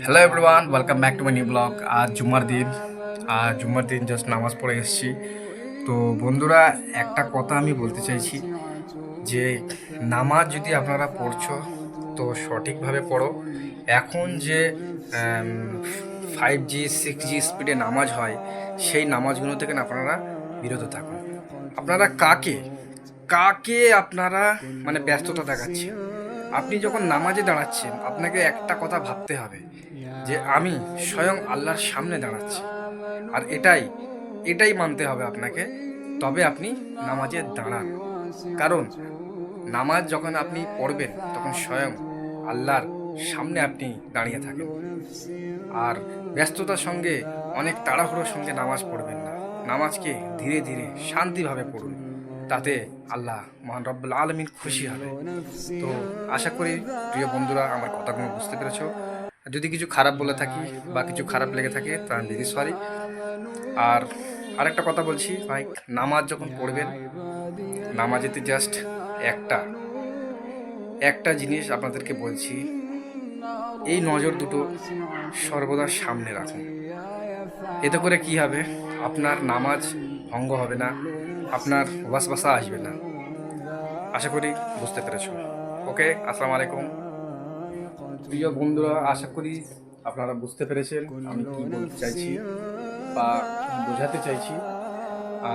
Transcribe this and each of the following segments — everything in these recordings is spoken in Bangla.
Hello everyone, welcome back to my new blog. আজ জুম্মার দিন জাস্ট নামাজ পড়ে এসেছি। তো বন্ধুরা, একটা কথা আমি বলতে চাইছি যে নামাজ যদি আপনারা পড়ছো তো সঠিকভাবে পড়ো। এখন যে 5G 6G স্পিডে নামাজ হয়, সেই নামাজগুলো থেকে না আপনারা বিরত থাকুন। আপনারা কাকে কাকে আপনারা মানে ব্যস্ততা দেখাচ্ছেন? আপনি যখন নামাজে দাঁড়াচ্ছেন, আপনাকে একটা কথা ভাবতে হবে যে আমি স্বয়ং আল্লাহর সামনে দাঁড়াচ্ছি। আর এটাই মানতে হবে আপনাকে। তবে আপনি নামাজে দাঁড়ান। কারণ নামাজ যখন আপনি পড়বেন তখন স্বয়ং আল্লাহর সামনে আপনি দাঁড়িয়ে থাকেন। আর ব্যস্ততার সঙ্গে, অনেক তাড়াহুড়োর সঙ্গে নামাজ পড়বেন না। নামাজকে ধীরে ধীরে শান্তিভাবে পড়ুন। তাতে আল্লাহ মহান রব্বুল আলমিন খুশি হবে। তো আশা করি প্রিয় বন্ধুরা আমার কথাগুলো বুঝতে পেরেছো। যদি কিছু খারাপ বলে থাকি বা কিছু খারাপ লেগে থাকে তা আমি ভেরি সরি। আর আরেকটা কথা বলছি ভাই, নামাজ যখন পড়বেন, নামাজেতে জাস্ট একটা একটা জিনিস আপনাদেরকে বলছি, এই নজর দুটো সর্বদা সামনে রাখুন। এতে করে কি হবে, আপনার নামাজ ভঙ্গ হবে না, আপনার ওয়াসওয়াসা আসবে না। আশা করি বুঝতে পেরেছো। ওকে, আসসালামু আলাইকুম প্রিয় বন্ধুরা। আশা করি আপনারা বুঝতে পেরেছেন আমি কি বলতে চাইছি বা কি বোঝাতে চাইছি।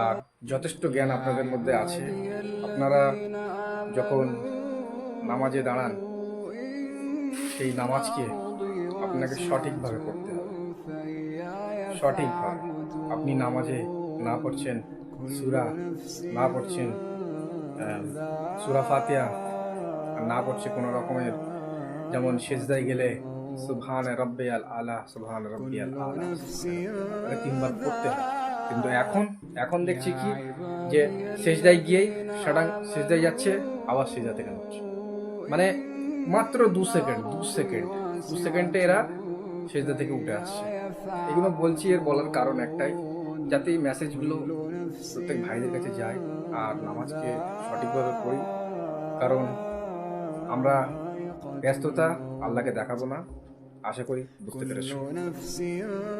আর যথেষ্ট জ্ঞান আপনাদের মধ্যে আছে। আপনারা যখন নামাজে দাঁড়ান, সেই নামাজকে আপনাকে সঠিকভাবে পড়তে হবে। সঠিকভাবে আপনি নামাজে না পড়ছেন সূরা, না পড়ছেন সূরা ফাতিহা, আর না পড়ছে কোনো রকমের, যেমন সেজদায় গেলে সুবহান রব্বিয়াল আলা, সুবহান রব্বিয়াল আলা, মানে তিনবার পড়তে হয়। কিন্তু এখন দেখছি কি, যে সেজদায় গিয়েই সাডাং সেজদায় যাচ্ছে, আবার সেজদা থেকে হচ্ছে, মানে মাত্র 2 সেকেন্ডে এরা সেজদা থেকে উঠে আসছে। এগুলো বলছি, এর বলার কারণ একটাই, যাতে এই মেসেজগুলো প্রত্যেক ভাইদের কাছে যায় আর নামাজকে সঠিকভাবে পড়ি। কারণ আমরা ব্যস্ততা আল্লাহকে দেখাবো না। আশা করি বুঝতে পেরেছো।